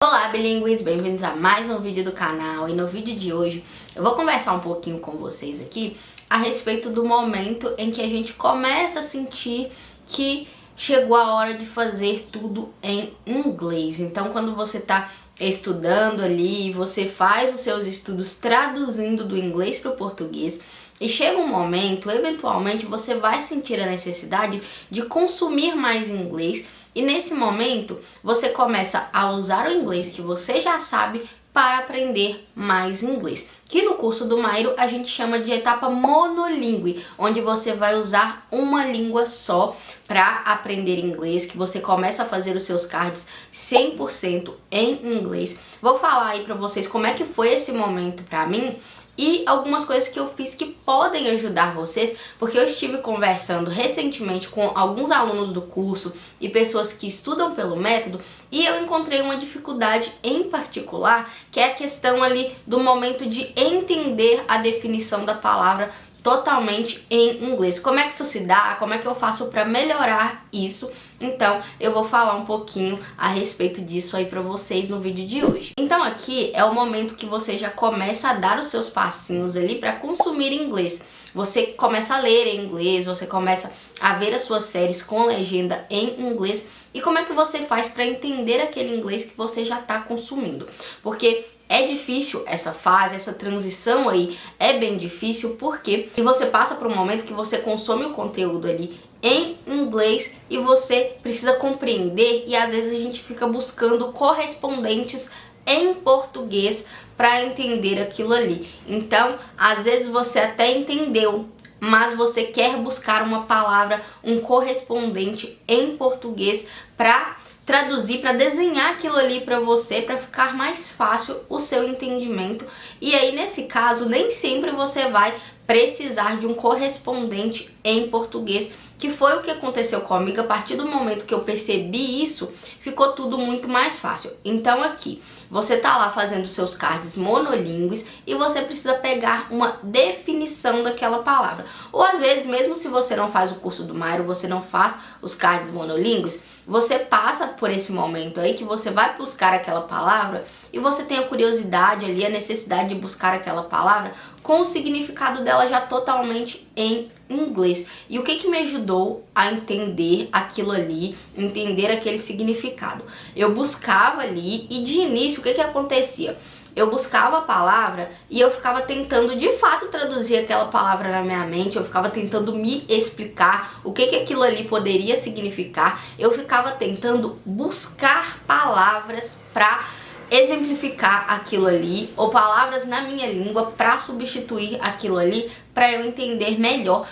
Olá, bilíngues! Bem-vindos a mais um vídeo do canal. E no vídeo de hoje eu vou conversar um pouquinho com vocês aqui a respeito do momento em que a gente começa a sentir que chegou a hora de fazer tudo em inglês. Então, quando você está estudando ali, você faz os seus estudos traduzindo do inglês para o português, e chega um momento, eventualmente, você vai sentir a necessidade de consumir mais inglês. E nesse momento, você começa a usar o inglês que você já sabe para aprender mais inglês. Que no curso do Mairo a gente chama de etapa monolíngue, onde você vai usar uma língua só para aprender inglês, que você começa a fazer os seus cards 100% em inglês. Vou falar aí para vocês como é que foi esse momento para mim e algumas coisas que eu fiz que podem ajudar vocês, porque eu estive conversando recentemente com alguns alunos do curso e pessoas que estudam pelo método, e eu encontrei uma dificuldade em particular, que é a questão ali do momento de entender a definição da palavra totalmente em inglês. Como é que isso se dá? Como é que eu faço para melhorar isso? Então, eu vou falar um pouquinho a respeito disso aí para vocês no vídeo de hoje. Então, aqui é o momento que você já começa a dar os seus passinhos ali para consumir inglês. Você começa a ler em inglês, você começa a ver as suas séries com legenda em inglês. E como é que você faz para entender aquele inglês que você já está consumindo? Porque é difícil essa fase, essa transição aí é bem difícil, porque você passa por um momento que você consome o conteúdo ali em inglês e você precisa compreender, e às vezes a gente fica buscando correspondentes em português para entender aquilo ali. Então, às vezes você até entendeu, mas você quer buscar uma palavra, um correspondente em português para traduzir, para desenhar aquilo ali para você, para ficar mais fácil o seu entendimento. E aí, nesse caso, nem sempre você vai precisar de um correspondente em português, que foi o que aconteceu comigo. A partir do momento que eu percebi isso, ficou tudo muito mais fácil. Então aqui, você tá lá fazendo seus cards monolíngues e você precisa pegar uma definição daquela palavra. Ou às vezes, mesmo se você não faz o curso do Mairo, você não faz os cards monolíngues, você passa por esse momento aí que você vai buscar aquela palavra e você tem a curiosidade ali, a necessidade de buscar aquela palavra com o significado dela já totalmente em inglês. E o que me ajudou a entender aquilo ali, entender aquele significado? Eu buscava ali e de início o que acontecia? Eu buscava a palavra e eu ficava tentando de fato traduzir aquela palavra na minha mente, eu ficava tentando me explicar o que aquilo ali poderia significar, eu ficava tentando buscar palavras para exemplificar aquilo ali, ou palavras na minha língua para substituir aquilo ali, para eu entender melhor.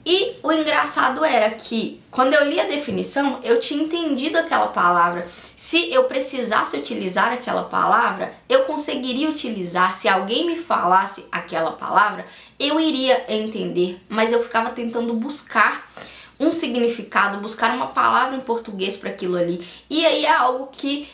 E o engraçado era que, quando eu li a definição, eu tinha entendido aquela palavra. Se eu precisasse utilizar aquela palavra, eu conseguiria utilizar. Se alguém me falasse aquela palavra, eu iria entender. Mas eu ficava tentando buscar um significado, buscar uma palavra em português para aquilo ali. E aí é algo que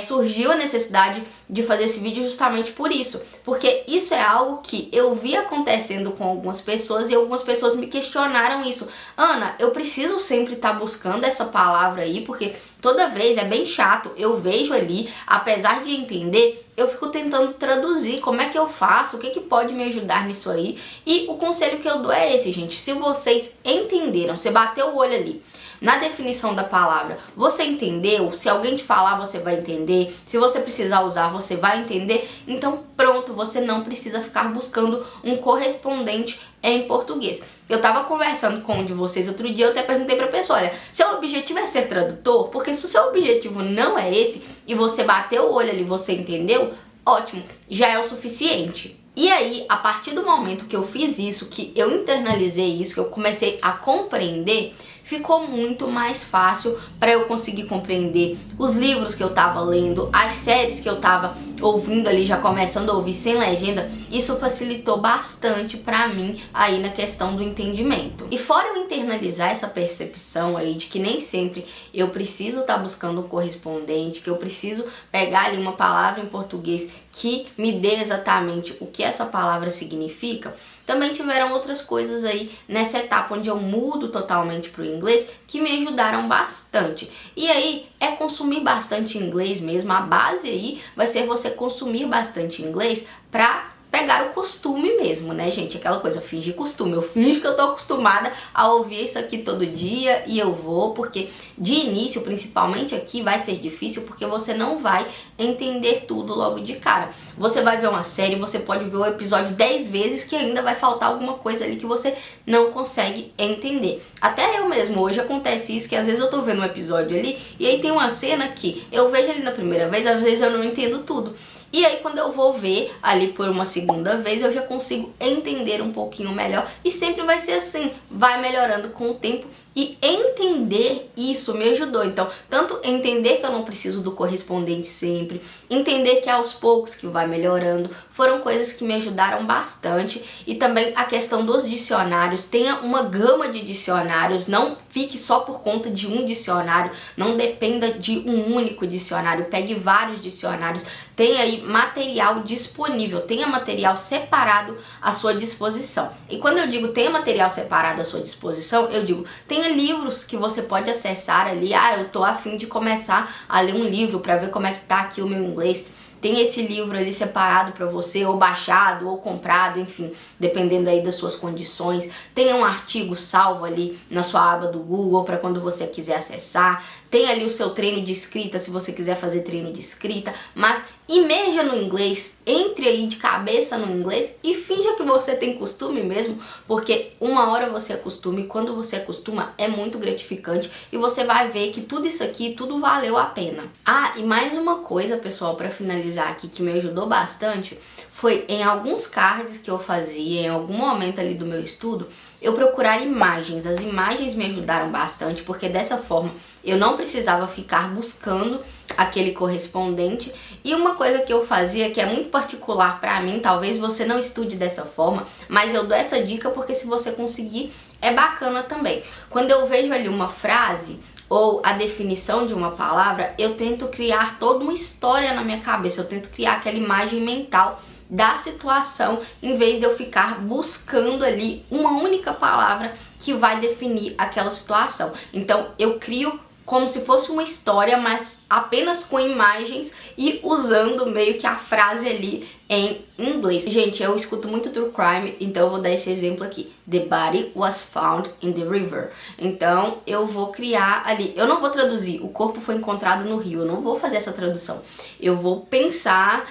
surgiu a necessidade de fazer esse vídeo justamente por isso, porque isso é algo que eu vi acontecendo com algumas pessoas e algumas pessoas me questionaram isso. Ana, eu preciso sempre estar buscando essa palavra aí, porque toda vez é bem chato, eu vejo ali, apesar de entender, eu fico tentando traduzir, como é que eu faço, o que pode me ajudar nisso aí. E o conselho que eu dou é esse, gente: se vocês entenderam, você bateu o olho ali na definição da palavra, você entendeu? Se alguém te falar, você vai entender. Se você precisar usar, você vai entender. Então pronto, você não precisa ficar buscando um correspondente em português. Eu tava conversando com um de vocês outro dia, eu até perguntei pra pessoa: olha, seu objetivo é ser tradutor? Porque se o seu objetivo não é esse e você bateu o olho ali, você entendeu, ótimo, já é o suficiente. E aí, a partir do momento que eu fiz isso, que eu internalizei isso, que eu comecei a compreender, ficou muito mais fácil para eu conseguir compreender os livros que eu tava lendo, as séries que eu tava ouvindo ali, já começando a ouvir sem legenda. Isso facilitou bastante para mim aí na questão do entendimento. E fora eu internalizar essa percepção aí de que nem sempre eu preciso estar buscando um correspondente, que eu preciso pegar ali uma palavra em português que me dê exatamente o que essa palavra significa, também tiveram outras coisas aí nessa etapa onde eu mudo totalmente pro inglês que me ajudaram bastante. E aí é consumir bastante inglês mesmo, a base aí vai ser você consumir bastante inglês pra pegar o costume mesmo, né, gente? Aquela coisa, fingir costume. Eu finjo que eu tô acostumada a ouvir isso aqui todo dia e eu vou, porque de início, principalmente aqui, vai ser difícil porque você não vai entender tudo logo de cara. Você vai ver uma série, você pode ver o episódio 10 vezes que ainda vai faltar alguma coisa ali que você não consegue entender. Até eu mesmo, hoje acontece isso, que às vezes eu tô vendo um episódio ali e aí tem uma cena que eu vejo ali na primeira vez, às vezes eu não entendo tudo. E aí quando eu vou ver ali por uma segunda vez, eu já consigo entender um pouquinho melhor. E sempre vai ser assim, vai melhorando com o tempo. E entender isso me ajudou. Então, tanto entender que eu não preciso do correspondente sempre, entender que aos poucos que vai melhorando, foram coisas que me ajudaram bastante. E também a questão dos dicionários, tenha uma gama de dicionários, não fique só por conta de um dicionário, não dependa de um único dicionário, pegue vários dicionários, tenha aí material disponível, tenha material separado à sua disposição. E quando eu digo tenha material separado à sua disposição, eu digo tenha livros que você pode acessar ali. Ah, eu tô a fim de começar a ler um livro para ver como é que tá aqui o meu inglês. Tem esse livro ali separado para você, ou baixado, ou comprado, enfim, dependendo aí das suas condições. Tenha um artigo salvo ali na sua aba do Google para quando você quiser acessar. Tem ali o seu treino de escrita, se você quiser fazer treino de escrita. Mas imerja no inglês, entre aí de cabeça no inglês e finja que você tem costume mesmo, porque uma hora você acostuma e quando você acostuma é muito gratificante e você vai ver que tudo isso aqui, tudo valeu a pena. Ah, e mais uma coisa, pessoal, para finalizar aqui que me ajudou bastante, foi em alguns cards que eu fazia, em algum momento ali do meu estudo, eu procurar imagens. As imagens me ajudaram bastante, porque dessa forma eu não precisava ficar buscando aquele correspondente. E uma coisa que eu fazia, que é muito particular pra mim, talvez você não estude dessa forma, mas eu dou essa dica porque se você conseguir, é bacana também. Quando eu vejo ali uma frase ou a definição de uma palavra, eu tento criar toda uma história na minha cabeça, eu tento criar aquela imagem mental da situação, em vez de eu ficar buscando ali uma única palavra que vai definir aquela situação. Então eu crio como se fosse uma história, mas apenas com imagens e usando meio que a frase ali em inglês. Gente, eu escuto muito true crime, então eu vou dar esse exemplo aqui. The body was found in the river. Então eu vou criar ali, eu não vou traduzir, o corpo foi encontrado no rio, eu não vou fazer essa tradução. Eu vou pensar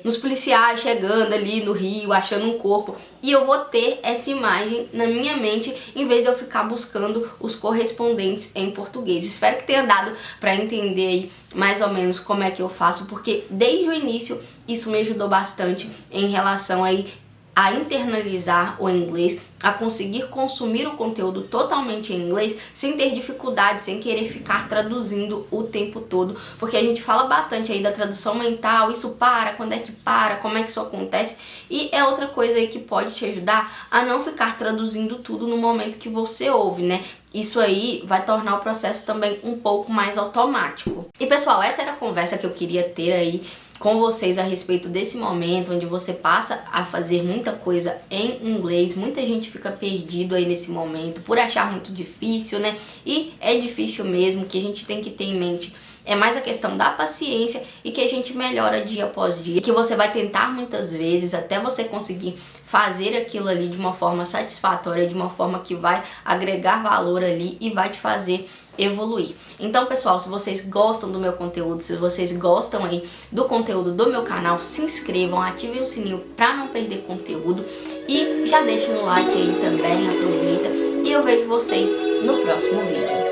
nos policiais chegando ali no rio, achando um corpo, e eu vou ter essa imagem na minha mente, em vez de eu ficar buscando os correspondentes em português. Espero que tenha dado para entender aí mais ou menos como é que eu faço, porque desde o início isso me ajudou bastante em relação aí a internalizar o inglês, a conseguir consumir o conteúdo totalmente em inglês sem ter dificuldade, sem querer ficar traduzindo o tempo todo, porque a gente fala bastante aí da tradução mental, isso para, quando é que para, como é que isso acontece, e é outra coisa aí que pode te ajudar a não ficar traduzindo tudo no momento que você ouve, né? Isso aí vai tornar o processo também um pouco mais automático. E pessoal, essa era a conversa que eu queria ter aí com vocês a respeito desse momento onde você passa a fazer muita coisa em inglês. Muita gente fica perdido aí nesse momento por achar muito difícil, né? E é difícil mesmo, que a gente tem que ter em mente é mais a questão da paciência e que a gente melhora dia após dia, que você vai tentar muitas vezes até você conseguir fazer aquilo ali de uma forma satisfatória, de uma forma que vai agregar valor ali e vai te fazer evoluir. Então, pessoal, se vocês gostam do meu conteúdo, se vocês gostam aí do conteúdo do meu canal, se inscrevam, ativem o sininho para não perder conteúdo e já deixem um like aí também, aproveita, e eu vejo vocês no próximo vídeo.